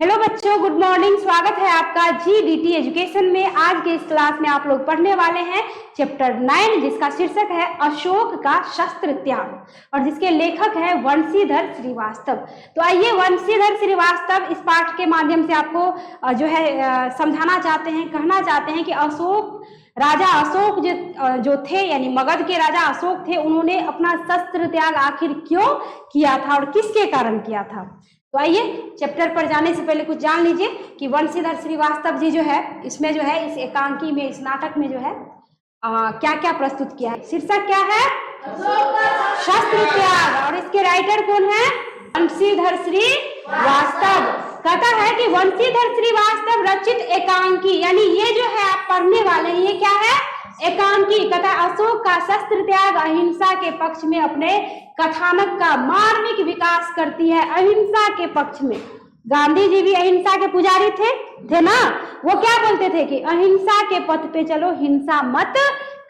Hello बच्चों, good morning. स्वागत है आपका GDT एजुकेशन में। आज के इस क्लास में आप लोग पढ़ने वाले हैं चैप्टर 9, जिसका शीर्षक है अशोक का शस्त्र त्याग और जिसके लेखक है वंशीधर श्रीवास्तव। तो आइए, वंशीधर श्रीवास्तव इस पाठ के माध्यम से आपको जो है समझाना चाहते हैं, कहना चाहते हैं कि राजा अशोक जो थे, यानी मगध के राजा अशोक थे, उन्होंने अपना शस्त्र त्याग आखिर क्यों किया था और किसके कारण किया था। तो आइए चैप्टर पर जाने से पहले कुछ जान लीजिए कि वंशीधर श्रीवास्तव जी जो है इसमें जो है इस एकांकी में, इस नाटक में जो है क्या क्या प्रस्तुत किया है। शीर्षक क्या है? शस्त्र त्याग। और इसके राइटर कौन है? वंशीधर श्रीवास्तव। कहता है कि वंशीधर श्रीवास्तव रचित एकांकी, यानी ये जो है आप पढ़ने वाले हैं, ये क्या है? एकांकी। कहता है अशोक का शस्त्र त्याग अहिंसा के पक्ष में अपने कथानक का मार्मिक विकास करती है। अहिंसा के पक्ष में गांधी जी भी अहिंसा के पुजारी थे ना। वो क्या बोलते थे कि अहिंसा के पथ पे चलो, हिंसा मत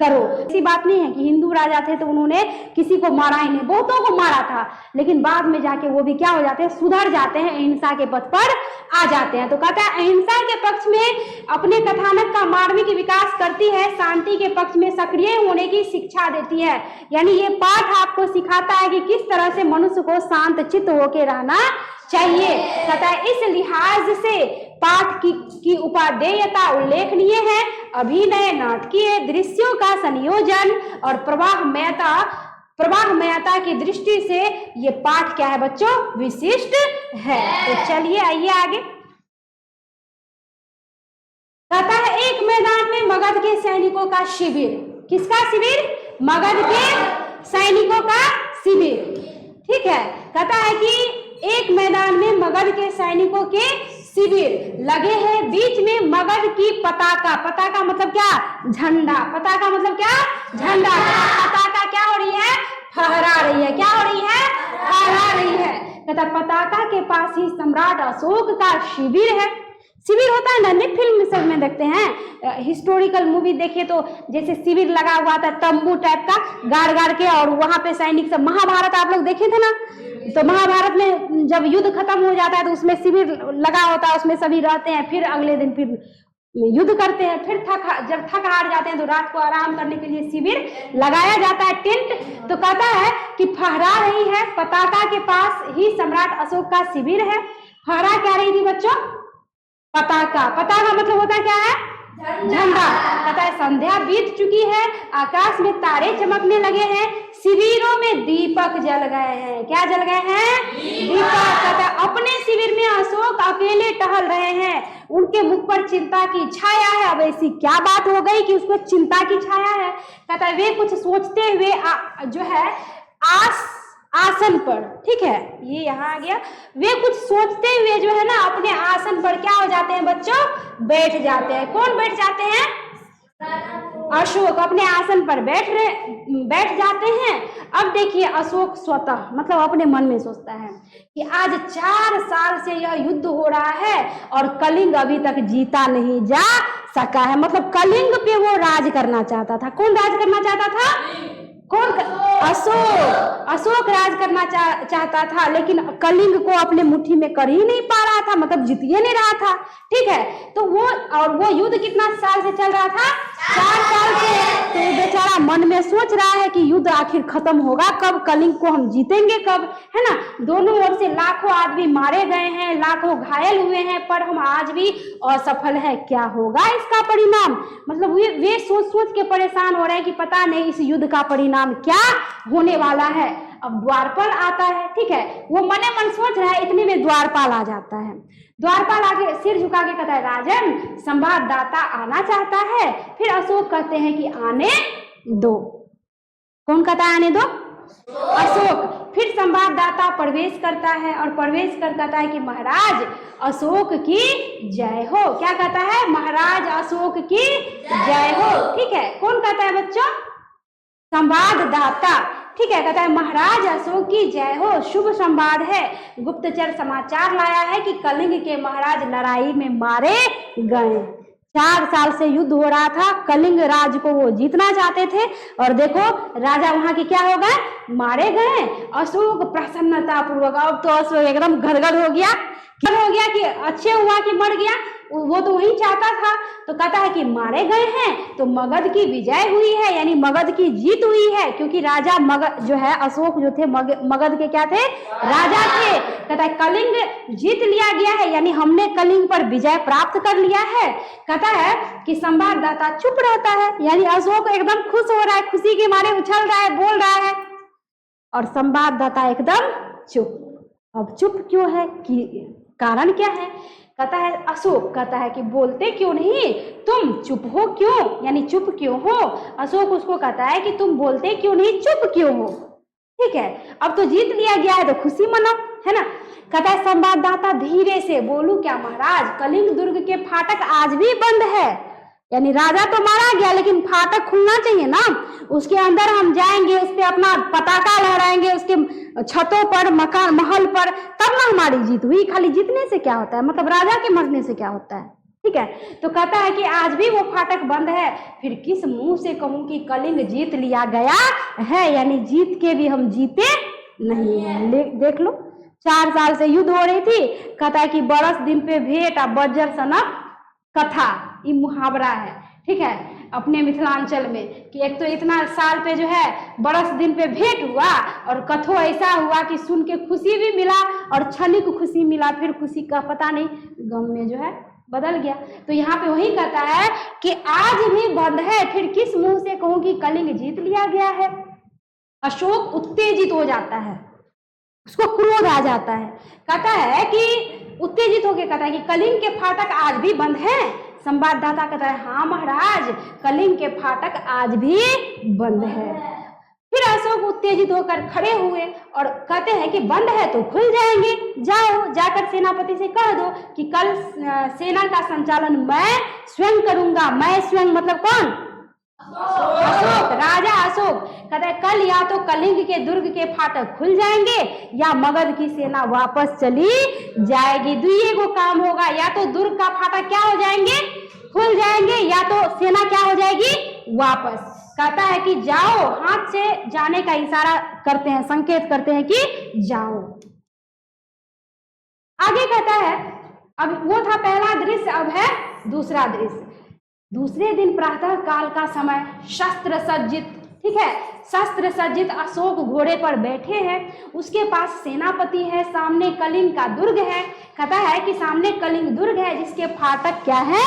करो। ऐसी बात नहीं है कि हिंदू राजा थे तो उन्होंने किसी को मारा ही नहीं, बहुतों को मारा था, लेकिन बाद में जाके वो भी क्या हो जाते हैं? सुधर जाते हैं, अहिंसा के पथ पर आ जाते हैं। तो कहता है अहिंसा के पक्ष में अपने कथानक का मार्मिक विकास करती है, शांति के पक्ष में सक्रिय होने की शिक्षा देती है। यानी ये पाठ आपको सिखाता है कि किस तरह से मनुष्य को शांत चित्त होकर रहना चाहिए। कहता है इस लिहाज से पाठ की उपादेयता उल्लेखनीय है। अभिनय, नाटकीय दृश्यों का संयोजन और प्रवाहमयता की दृष्टि से ये पाठ क्या है बच्चों? विशिष्ट है। तो चलिए आइए आगे। कहता है एक मैदान में मगध के सैनिकों का शिविर। किसका शिविर? मगध के सैनिकों का शिविर। ठीक है। कहता है कि एक मैदान में मगध के सैनिकों के शिविर लगे हैं, बीच में मगध की पताका। पताका मतलब क्या? झंडा। पताका मतलब क्या? झंडा। पताका क्या हो रही है? फहरा रही है। क्या हो रही है? फहरा रही है। कहता पताका के पास ही सम्राट अशोक का शिविर है। शिविर होता है ना, नेट फिल्म सब में देखते हैं, हिस्टोरिकल मूवी देखिए तो जैसे शिविर लगा हुआ था, तंबू टाइप का गाड़ के, और वहां पे सैनिक सब। महाभारत आप लोग देखे थे ना, तो महाभारत में जब युद्ध खत्म हो जाता है तो उसमें शिविर लगा होता है, उसमें सभी रहते हैं, फिर अगले दिन फिर युद्ध करते हैं, फिर जब थक हार जाते हैं तो रात को आराम करने के लिए शिविर लगाया जाता है, टेंट। तो कहता है कि फहरा रही है, पताका के पास ही सम्राट अशोक का शिविर है। फहरा क्या रही थी बच्चों? पताका। पताका मतलब होता क्या है? झंडा। कहता है संध्या बीत चुकी है, आकाश में तारे चमकने लगे हैं, शिविरों में दीपक जल गए हैं। क्या जल गए हैं? दीपक। कहता है अपने शिविर में अशोक अकेले टहल रहे हैं, उनके मुख पर चिंता की छाया है। अब ऐसी क्या बात हो गई कि उसको चिंता की छाया है? कहता है वे कुछ सोचते हुए जो है आसन पर, ठीक है, ये यहाँ आ गया, वे कुछ सोचते हुए जो है ना अपने आसन पर क्या हो जाते हैं बच्चों? बैठ जाते हैं। कौन बैठ जाते हैं? अशोक अपने आसन पर बैठ जाते हैं। अब देखिए अशोक स्वतः मतलब अपने मन में सोचता है कि आज 4 साल से यह युद्ध हो रहा है और कलिंग अभी तक जीता नहीं जा सका है। मतलब कलिंग पे वो राज करना चाहता था। कौन राज करना चाहता था? कौन? अशोक राज करना चाहता था, लेकिन कलिंग को अपने मुट्ठी में कर ही नहीं पा रहा था, मतलब जीत ही नहीं रहा था। ठीक है। तो वो युद्ध कितना साल से चल रहा था? 4 साल से। तो बेचारा मन में सोच रहा है कि युद्ध आखिर खत्म होगा कब, कलिंग को हम जीतेंगे कब, है ना। दोनों ओर से लाखों आदमी मारे गए हैं, लाखों घायल हुए हैं, पर हम आज भी असफल है। क्या होगा इसका परिणाम? मतलब वे सोच के परेशान हो रहे हैं कि पता नहीं इस युद्ध का परिणाम क्या होने वाला है। अब द्वारपाल आता है, ठीक है, वो मने मन सोच रहा है, इतने में द्वारपाल आ जाता है। द्वारपाल आके सिर झुका के कहता है राजन, संवाददाता आना चाहता है। फिर अशोक कहते हैं कि आने दो। कौन कहता है आने दो? अशोक। फिर संवाददाता प्रवेश करता है और प्रवेश कर कहता है कि महाराज अशोक की जय हो। क्या कहता है? महाराज अशोक की जय हो। ठीक है। कौन कहता है बच्चों? संवाददाता। ठीक है। कहता है महाराज अशोक की जय हो, शुभ संवाद है। गुप्तचर समाचार लाया है कि कलिंग के महाराज लड़ाई में मारे गए। 4 साल से युद्ध हो रहा था, कलिंग राज को वो जीतना चाहते थे। और देखो राजा वहां के क्या हो गए, मारे गए। अशोक प्रसन्नता पूर्वक, अब तो अशोक एकदम गदगद हो गया। क्या हो गया कि अच्छे हुआ कि मर गया, वो तो वही चाहता था। तो कहता है कि मारे गए हैं तो मगध की विजय हुई है, यानी मगध की जीत हुई है, क्योंकि राजा मगध जो है, अशोक जो थे मगध के क्या थे, राजा थे। कहता है कलिंग जीत लिया गया है, यानी हमने कलिंग पर विजय प्राप्त कर लिया है। कहता है कि संवाददाता चुप रहता है, यानी अशोक एकदम खुश हो रहा है, खुशी के मारे उछल रहा है, बोल रहा है, और संवाददाता एकदम चुप। अब चुप क्यों है, कि कारण क्या है? कहता है अशोक कहता है कि बोलते क्यों नहीं, तुम चुप हो क्यों, यानी चुप क्यों हो? अशोक उसको कहता है कि तुम बोलते क्यों नहीं, चुप क्यों हो? ठीक है, अब तो जीत लिया गया है तो खुशी मनाओ, है ना। कहता है संवाददाता धीरे से, बोलू क्या महाराज, कलिंग दुर्ग के फाटक आज भी बंद है, यानी राजा तो मारा गया लेकिन फाटक खुलना चाहिए ना, उसके अंदर हम जाएंगे, उस पर अपना पताका लहराएंगे, उसके छतों पर, मकान महल पर, तब ना हमारी जीत हुई। खाली जीतने से क्या होता है, मतलब राजा के मरने से क्या होता है? ठीक है, तो कहता है कि आज भी वो फाटक बंद है, फिर किस मुंह से कहूं कि कलिंग जीत लिया गया है, यानी जीत के भी हम जीते नहीं है। देख लो 4 साल से युद्ध हो रही थी। कहता है कि बरस दिन पे भेंट आ बज्जर सनक कथा, ये मुहावरा है, ठीक है, अपने मिथिलांचल में, कि एक तो इतना साल पे जो है बरस दिन पे भेंट हुआ, और कथो ऐसा हुआ कि सुन के खुशी भी मिला और क्षणिक खुशी मिला, फिर खुशी का पता नहीं गम में जो है बदल गया। तो यहाँ पे वही कहता है कि आज भी बंद है, फिर किस मुंह से कहूं कि कलिंग जीत लिया गया है। अशोक उत्तेजित हो जाता है, उसको क्रोध आ जाता है। कहता है कि उत्तेजित होकर कहता है कि कलिंग के फाटक आज भी बंद है। संवाददाता कहता है हाँ महाराज, कलिंग के फाटक आज भी बंद है। फिर अशोक उत्तेजित होकर खड़े हुए और कहते हैं कि बंद है तो खुल जाएंगे, जाओ जाकर सेनापति से कह दो कि कल सेना का संचालन मैं स्वयं करूंगा। मैं स्वयं मतलब कौन? अशोक, राजा अशोक। कहता है कल या तो कलिंग के दुर्ग के फाटक खुल जाएंगे या मगध की सेना वापस चली जाएगी। दुइये को काम होगा, या तो दुर्ग का फाटक क्या हो जाएंगे, खुल जाएंगे, या तो सेना क्या हो जाएगी, वापस। कहता है कि जाओ, हाथ से जाने का इशारा करते हैं, संकेत करते हैं कि जाओ। आगे कहता है, अब वो था पहला दृश्य, अब है दूसरा दृश्य। दूसरे दिन प्रातः काल का समय, शस्त्र सज्जित, ठीक है, शस्त्र सज्जित अशोक घोड़े पर बैठे हैं, उसके पास सेनापति है, सामने कलिंग का दुर्ग है। कहता है कि सामने कलिंग दुर्ग है जिसके फाटक क्या है,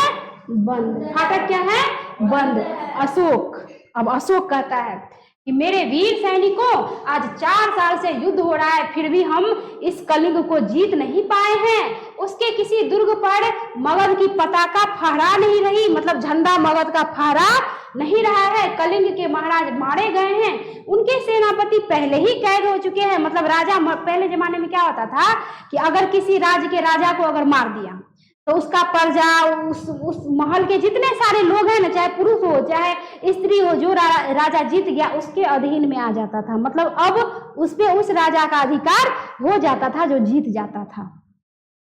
बंद। फाटक क्या है, बंद। अशोक, अब अशोक कहता है कि मेरे वीर सैनिकों, आज 4 साल से युद्ध हो रहा है, फिर भी हम इस कलिंग को जीत नहीं पाए हैं। उसके किसी दुर्ग पर मगध की पताका फहरा नहीं रही, मतलब झंडा मगध का फहरा नहीं रहा है। कलिंग के महाराज मारे गए हैं, उनके सेनापति पहले ही कैद हो चुके हैं। मतलब राजा, पहले जमाने में क्या होता था कि अगर किसी राज्य के राजा को अगर मार दिया तो उसका प्रजा, उस महल के जितने सारे लोग हैं ना, चाहे पुरुष हो चाहे स्त्री हो, जो राजा जीत गया उसके अधीन में आ जाता था। मतलब अब उस पे उस राजा का अधिकार हो जाता था जो जीत जाता था।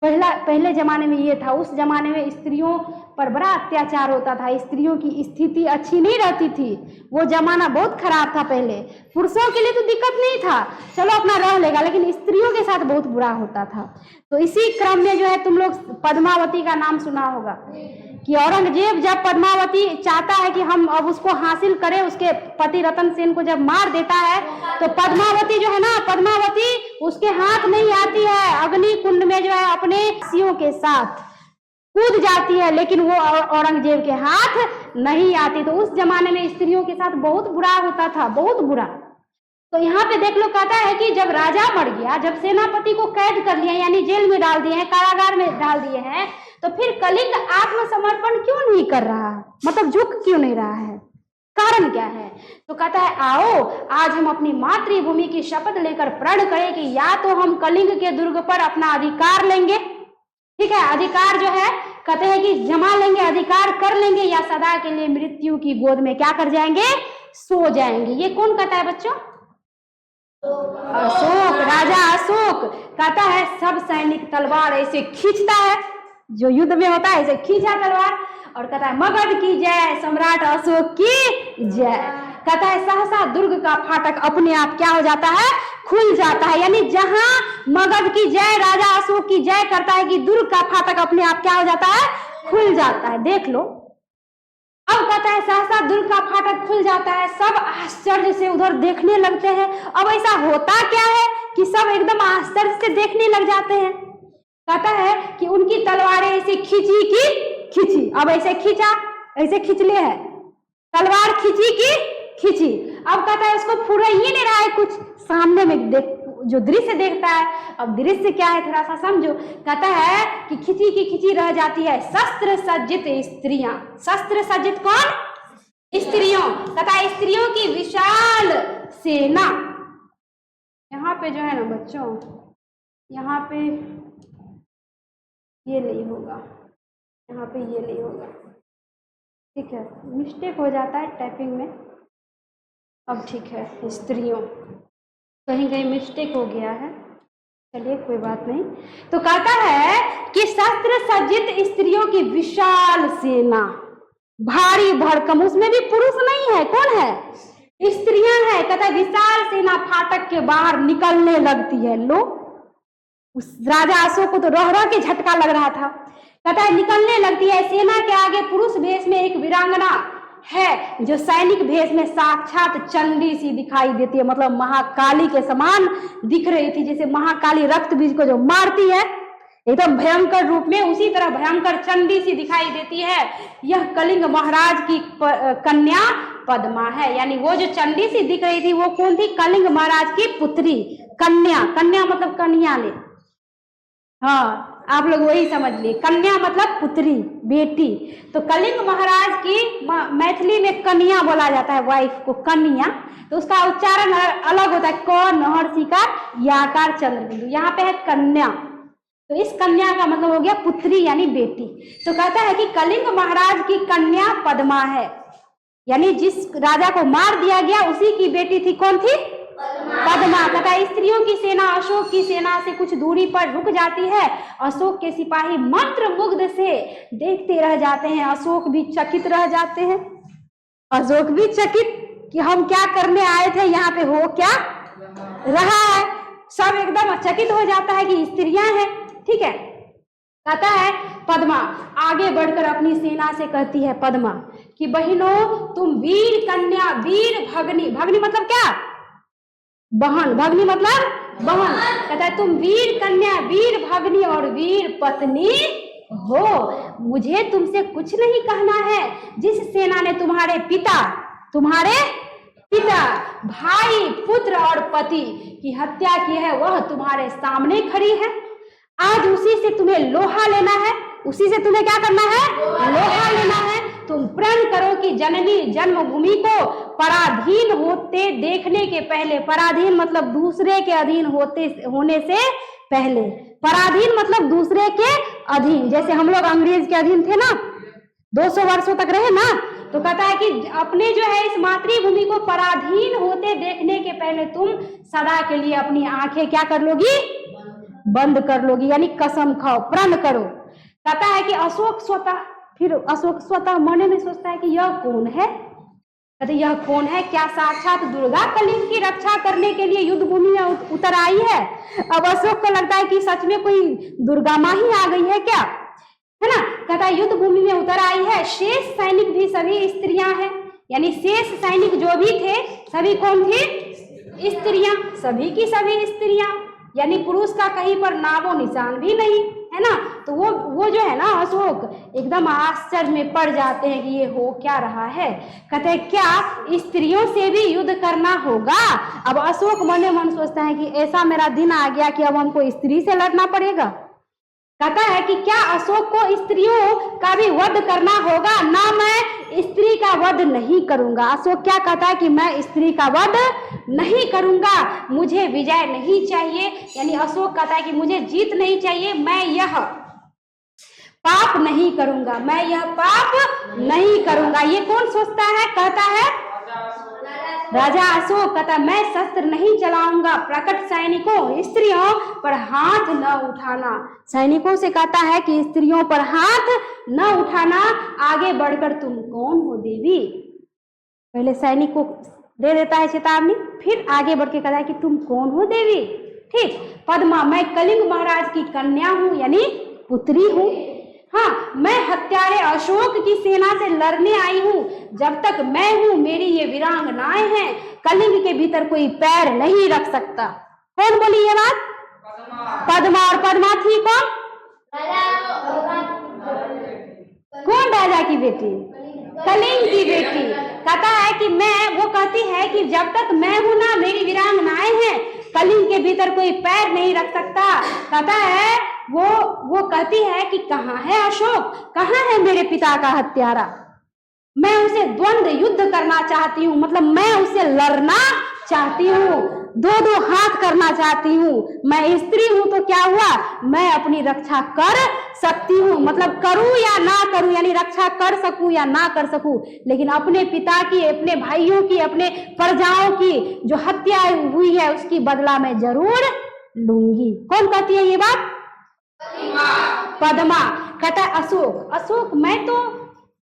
पहले जमाने में ये था। उस जमाने में स्त्रियों पर बड़ा अत्याचार होता था, स्त्रियों की स्थिति अच्छी नहीं रहती थी, वो जमाना बहुत खराब था। पहले पुरुषों के लिए तो दिक्कत नहीं था, चलो अपना रह लेगा, लेकिन स्त्रियों के साथ बहुत बुरा होता था। तो इसी क्रम में जो है, तुम लोग पद्मावती का नाम सुना होगा कि औरंगजेब जब पद्मावती चाहता है कि हम अब उसको हासिल करें, उसके पति रतन सेन को जब मार देता है तो पद्मावती जो है ना, पद्मावती उसके हाथ नहीं आती है, अग्नि कुंड में जो है अपने सियों के साथ कूद जाती है, लेकिन वो औरंगजेब के हाथ नहीं आती। तो उस जमाने में स्त्रियों के साथ बहुत बुरा होता था, बहुत बुरा। तो यहाँ पे देख लो, कहता है कि जब राजा मर गया, जब सेनापति को कैद कर लिया, यानी जेल में डाल दिए हैं, कारागार में डाल दिए हैं, तो फिर कलिंग आत्मसमर्पण क्यों नहीं कर रहा, मतलब झुक क्यों नहीं रहा है, कारण क्या है? तो कहता है आओ, आज हम अपनी मातृभूमि की शपथ लेकर प्रण करें कि या तो हम कलिंग के दुर्ग पर अपना अधिकार लेंगे, ठीक है, अधिकार जो है कहते हैं कि जमा लेंगे, अधिकार कर लेंगे, या सदा के लिए मृत्यु की गोद में क्या कर जाएंगे, सो जाएंगे। ये कौन कहता है बच्चों? अशोक, राजा अशोक कहता है। सब सैनिक तलवार ऐसे खींचता है, जो युद्ध में होता है ऐसे खींचा तलवार, और कहता है मगध की जय, सम्राट अशोक की जय। कहता है सहसा दुर्ग का फाटक अपने आप क्या हो जाता है, खुल जाता है। यानी जहां मगध की जय, राजा अशोक की जय करता है कि दुर्ग का फाटक अपने आप क्या हो जाता है, खुल जाता है। देख लो, अब कहता है सहसा दुर्ग का फाटक खुल जाता है, सब आश्चर्य से उधर देखने लगते हैं। अब ऐसा होता क्या है कि सब एकदम आश्चर्य से देखने लग जाते हैं। कहता है कि उनकी तलवारें ऐसे खींची की खींची, अब ऐसे खींचा, ऐसे खींचले है, तलवार खींची की खींची। अब कहता है उसको फुरा ही नहीं रहा है कुछ, सामने में देख, जो दृश्य देखता है, अब दृश्य क्या है थोड़ा सा समझो। कहता है कि खिंची की खिंची रह जाती है शस्त्र सज्जित स्त्रियां। शस्त्र सज्जित कौन, स्त्रियों। कहता है स्त्रियों की विशाल सेना। यहाँ पे जो है ना बच्चों, यहाँ पे ये नहीं होगा, यहाँ पे ये नहीं होगा, ठीक है, मिस्टेक हो जाता है टाइपिंग में। अब ठीक है, स्त्रियों, कहीं कहीं मिस्टेक हो गया है, चलिए कोई बात नहीं। तो कहता है कि शस्त्र सज्जित स्त्रियों की विशाल सेना, भारी भरकम, उसमें भी पुरुष नहीं है, कौन है, स्त्रियां हैं। कहता है विशाल सेना फाटक के बाहर निकलने लगती है। लो, उस राजा अशोक को तो रह रह के झटका लग रहा था। कहता है निकलने लगती है, सेना के आगे पुरुष भेष में एक वीरांगना है जो सैनिक भेष में साक्षात चंडी सी दिखाई देती है, मतलब महाकाली के समान दिख रही थी। जैसे महाकाली रक्त बीज को जो मारती है एकदम भयंकर रूप में, उसी तरह भयंकर चंडी सी दिखाई देती है। यह कलिंग महाराज की कन्या पद्मा है। यानी वो जो चंडी सी दिख रही थी वो कौन थी, कलिंग महाराज की पुत्री, कन्या। कन्या मतलब कन्या ने, हाँ आप लोग वही समझ लिए, कन्या मतलब पुत्री, बेटी। तो कलिंग महाराज की मैथिली में कन्या बोला जाता है, वाइफ को कन्या। तो उसका उच्चारण अलग होता है, क नहर सी का याकार चंद्र बिंदु, यहाँ पे है कन्या। तो इस कन्या का मतलब हो गया पुत्री यानी बेटी। तो कहता है कि कलिंग महाराज की कन्या पद्मा है, यानी जिस राजा को मार दिया गया उसी की बेटी थी, कौन थी, पद्मा। कहता है स्त्रियों की सेना अशोक की सेना से कुछ दूरी पर रुक जाती है। अशोक के सिपाही मंत्र मुग्ध से देखते रह जाते हैं, अशोक भी चकित रह जाते हैं। अशोक भी चकित कि हम क्या करने आए थे, यहाँ पे हो क्या रहा है। सब एकदम चकित हो जाता है कि स्त्रियां हैं, ठीक है। कहता है पद्मा आगे बढ़कर अपनी सेना से कहती है पद्मा कि बहनों तुम वीर कन्या, वीर भगनी, भगनी मतलब क्या, बहन, भगनी मतलब बहन। कहता है तुम वीर कन्या, वीर भगनी और वीर पत्नी हो। मुझे तुमसे कुछ नहीं कहना है। जिस सेना ने तुम्हारे पिता, भाई, पुत्र और पति की हत्या की है वह तुम्हारे सामने खड़ी है। आज उसी से तुम्हें लोहा लेना है, उसी से तुम्हें क्या करना है, लोहा लेना है। तुम प्रण करो कि जननी जन्मभूमि को पराधीन होते देखने के पहले, पराधीन मतलब दूसरे के अधीन होने से पहले, पराधीन मतलब दूसरे के अधीन। जैसे हम लोग अंग्रेज के अधीन थे ना, 200 वर्षों तक रहे ना। तो कहता है कि अपने जो है इस मातृभूमि को पराधीन होते देखने के पहले तुम सदा के लिए अपनी आंखें क्या कर लोगी, बंद कर लोगी, यानी कसम खाओ, प्रण करो। कहता है कि अशोक स्वतः मन में सोचता है कि यह कौन है। कहते यह कौन है, क्या साक्षात दुर्गा कलिंग की रक्षा करने के लिए युद्ध भूमि में उतर आई है। अब अशोक को लगता है कि सच में कोई दुर्गा माँ ही आ गई है क्या, है ना। कहता है युद्ध भूमि में उतर आई है। शेष सैनिक भी सभी स्त्रियां हैं, यानी शेष सैनिक जो भी थे सभी कौन थे, स्त्रियां, सभी की सभी स्त्रियां, यानी पुरुष का कहीं पर नामो निशान भी नहीं, है ना। तो वो जो है ना अशोक एकदम आश्चर्य में पड़ जाते हैं कि ये हो क्या रहा है। कहते हैं क्या स्त्रियों से भी युद्ध करना होगा। अब अशोक मन मन सोचता है कि ऐसा मेरा दिन आ गया कि अब हमको स्त्री से लड़ना पड़ेगा। कहता है कि क्या अशोक को स्त्रियों का भी वध करना होगा, ना मैं स्त्री का वध नहीं करूंगा। अशोक क्या कहता है कि मैं स्त्री का वध नहीं करूंगा, मुझे विजय नहीं चाहिए। यानी अशोक कहता है कि मुझे जीत नहीं चाहिए, मैं यह पाप नहीं करूंगा, मैं यह पाप नहीं करूंगा। ये कौन सोचता है, कहता है राजा अशोक कहता मैं शस्त्र नहीं चलाऊंगा, प्रकट सैनिकों स्त्रियों पर हाथ न उठाना। सैनिकों से कहता है कि स्त्रियों पर हाथ न उठाना। आगे बढ़कर तुम कौन हो देवी? पहले सैनिक को दे देता है चेतावनी, फिर आगे बढ़ के कहता है कि तुम कौन हो देवी। ठीक, पद्मा मैं कलिंग महाराज की कन्या हूं, यानी पुत्री हूं। हाँ, मैं हत्यारे अशोक की सेना से लड़ने आई हूं। जब तक मैं हूं मेरी ये वीरांगनाएं हैं, कलिंग के भीतर कोई पैर नहीं रख सकता। कौन बोली ये बात? पद्मा। और पद्मा थी कौन? कौन राजा की बेटी? कलिंग की बेटी। कहता है कि वो कहती है कि जब तक मैं हूं ना मेरी वीरांगनाएं हैं, कलिंग के भीतर कोई पैर नहीं रख सकता। कहता है वो कहती है कि कहाँ है अशोक, कहाँ है मेरे पिता का हत्यारा? मैं उसे द्वंद्व युद्ध करना चाहती हूँ, मतलब मैं उसे लड़ना चाहती हूँ, दो हाथ करना चाहती हूँ। मैं स्त्री हूँ तो क्या हुआ, मैं अपनी रक्षा कर सकती हूँ, मतलब करूँ या ना करूँ, यानी रक्षा कर सकूँ या ना कर सकूँ, लेकिन अपने पिता की, अपने भाइयों की, अपने प्रजाओं की जो हत्या हुई है उसकी बदला मैं जरूर लूंगी। कौन कहती है ये बात? पद्मा। कहता है अशोक मैं तो,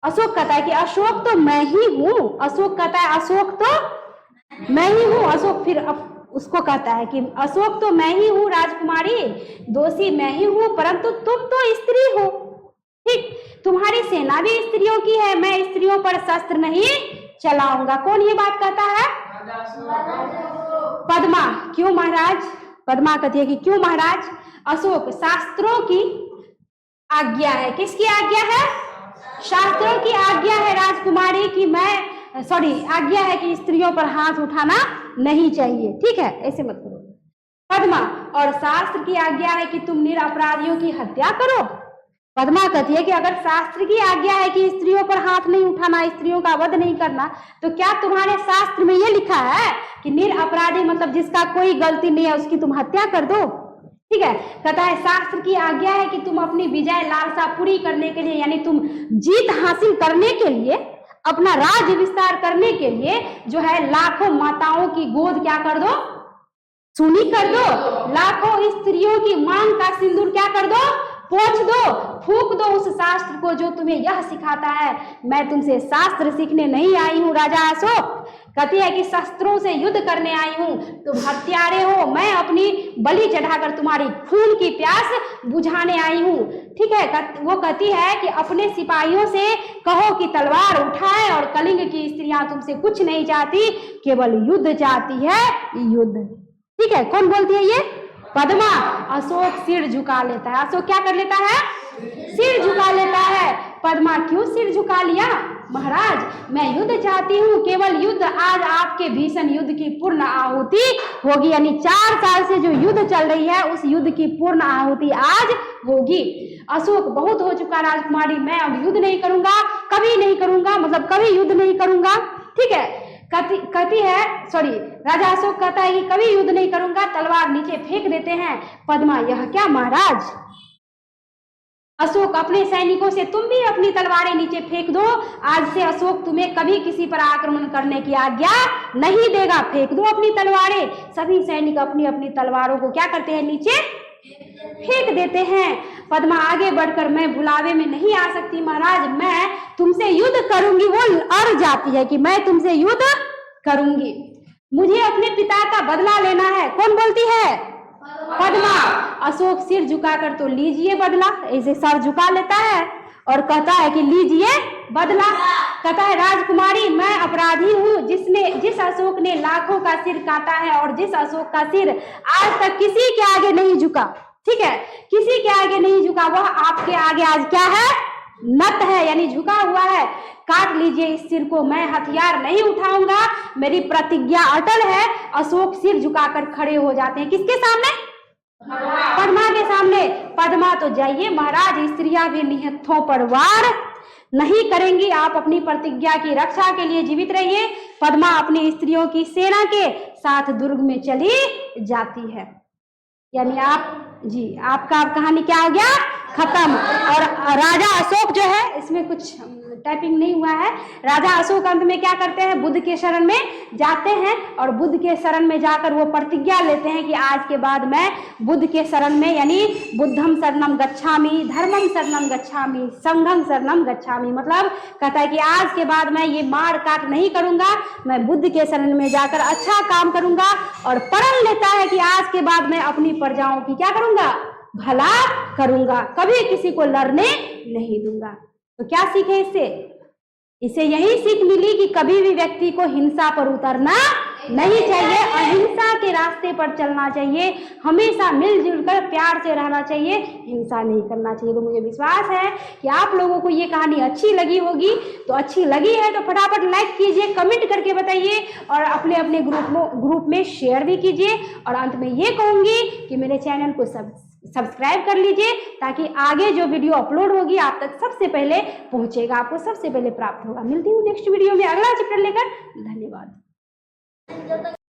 अशोक कहता है कि अशोक तो मैं ही हूँ। अशोक कहता है अशोक तो मैं ही हूँ। अशोक फिर उसको कहता है कि अशोक तो मैं ही हूँ राजकुमारी, दोषी मैं ही हूँ, परंतु तुम तो स्त्री हो। ठीक, तुम्हारी सेना भी स्त्रियों की है, मैं स्त्रियों पर शस्त्र नहीं चलाऊंगा। कौन ये बात कहता है? पद्मा। क्यों महाराज? पद्मा कहती है कि क्यों महाराज? अशोक शास्त्रों की आज्ञा है। किसकी आज्ञा है? शास्त्रों की आज्ञा है राजकुमारी की आज्ञा है कि स्त्रियों पर हाथ उठाना नहीं चाहिए। ठीक है, ऐसे मत करो पद्मा। और शास्त्र की आज्ञा है कि तुम निरपराधियों की हत्या करो। पद्मा कहती है कि अगर शास्त्र की आज्ञा है कि स्त्रियों पर हाथ नहीं उठाना, स्त्रियों का वध नहीं करना, तो क्या तुम्हारे शास्त्र में ये लिखा है कि निरपराधी मतलब जिसका कोई गलती नहीं है उसकी तुम हत्या कर दो? ठीक है, कहता है शास्त्र की आज्ञा है कि तुम अपनी विजय लालसा पूरी करने के लिए, यानी तुम जीत हासिल करने के लिए, अपना राज्य विस्तार करने के लिए जो है लाखों माताओं की गोद क्या कर दो, सूनी कर दो, लाखों स्त्रियों की मांग का सिंदूर क्या कर दो, पोंछ दो, फूंक दो उस शास्त्र को जो तुम्हें यह सिखाता है। मैं तुमसे शास्त्र सीखने नहीं आई हूँ राजा अशोक। कहती है कि शस्त्रों से युद्ध करने आई हूँ, तुम हत्यारे हो, मैं अपनी बलि चढ़ाकर तुम्हारी खून की प्यास बुझाने आई हूँ। ठीक है, वो कहती है कि अपने सिपाहियों से कहो कि तलवार उठाए, और कलिंग की स्त्रियां तुमसे कुछ नहीं चाहती, केवल युद्ध चाहती है, युद्ध। ठीक है, कौन बोलती है ये? पद्मा। अशोक सिर झुका लेता है। अशोक क्या कर लेता है? सिर झुका लेता है। पद्मा क्यों सिर झुका लिया? महाराज मैं युद्ध चाहती हूँ, केवल युद्ध। आज आपके भीषण युद्ध की पूर्ण आहुति होगी, यानी 4 साल से जो युद्ध चल रही है उस युद्ध की पूर्ण आहुति आज होगी। अशोक बहुत हो चुका राजकुमारी, मैं अब युद्ध नहीं करूंगा, कभी नहीं करूंगा, मतलब कभी युद्ध नहीं करूंगा। ठीक है, कहती है राजा अशोक कहता है कि कभी युद्ध नहीं करूंगा, तलवार नीचे फेंक देते हैं। पद्मा यह क्या महाराज? अशोक अपने सैनिकों से तुम भी अपनी तलवारें नीचे फेंक दो, आज से अशोक तुम्हें कभी किसी पर आक्रमण करने की आज्ञा नहीं देगा, फेंक दो अपनी तलवारें। सभी सैनिक अपनी अपनी तलवारों को क्या करते हैं, नीचे फेंक देते हैं। पद्मा आगे बढ़कर मैं बुलावे में नहीं आ सकती महाराज, मैं तुमसे युद्ध करूंगी। वो अड़ जाती है कि मैं तुमसे युद्ध करूंगी, मुझे अपने पिता का बदला लेना है। कौन बोलती है? पद्मा। अशोक सिर झुकाकर तो लीजिए बदला, ऐसे सर झुका लेता है और कहता है कि लीजिए बदला। कहता है राजकुमारी मैं अपराधी हूँ, जिस अशोक ने लाखों का सिर काटा है और जिस अशोक का सिर आज तक किसी के आगे नहीं झुका, ठीक है, किसी के आगे नहीं झुका, वह आपके आगे आज क्या है, नत है, यानी झुका हुआ है। काट लीजिए इस सिर को, मैं हथियार नहीं उठाऊंगा, मेरी प्रतिज्ञा अटल है। अशोक सिर झुकाकर खड़े हो जाते हैं, किसके सामने? पद्मा के सामने। पद्मा तो जाइए महाराज, स्त्रियां भी निहत्थों पर वार नहीं करेंगी, आप अपनी प्रतिज्ञा की रक्षा के लिए जीवित रहिए। पद्मा अपनी स्त्रियों की सेना के साथ दुर्ग में चली जाती है। यानी आपका कहानी क्या हो गया, खत्म। और राजा अशोक जो है, इसमें कुछ टाइपिंग नहीं हुआ है। राजा अशोक अंत में क्या करते हैं, बुद्ध के शरण में जाते हैं और बुद्ध के शरण में जाकर वो प्रतिज्ञा लेते हैं कि आज के बाद मैं बुद्ध के शरण में, यानी बुद्धम शरणम गच्छामि, धर्मम शरणम गच्छामि, संघम शरणम गच्छामि, मतलब कहता है कि आज के बाद मैं ये मार काट नहीं करूंगा, मैं बुद्ध के शरण में जाकर अच्छा काम करूंगा। और प्रण लेता है कि आज के बाद मैं अपनी प्रजाओं की क्या करूंगा, भला करूंगा, कभी किसी को लड़ने नहीं दूंगा। तो क्या सीखे इससे यही सीख मिली कि कभी भी व्यक्ति को हिंसा पर उतरना नहीं चाहिए, अहिंसा के रास्ते पर चलना चाहिए, हमेशा मिलजुल कर प्यार से रहना चाहिए, हिंसा नहीं करना चाहिए। तो मुझे विश्वास है कि आप लोगों को ये कहानी अच्छी लगी होगी। तो अच्छी लगी है तो फटाफट लाइक कीजिए, कमेंट करके बताइए और अपने अपने ग्रुप में शेयर भी कीजिए। और अंत में ये कहूंगी कि मेरे चैनल को सब्सक्राइब कर लीजिए ताकि आगे जो वीडियो अपलोड होगी आप तक सबसे पहले पहुंचेगा, आपको सबसे पहले प्राप्त होगा। मिलती हूँ नेक्स्ट वीडियो में अगला चैप्टर लेकर। धन्यवाद।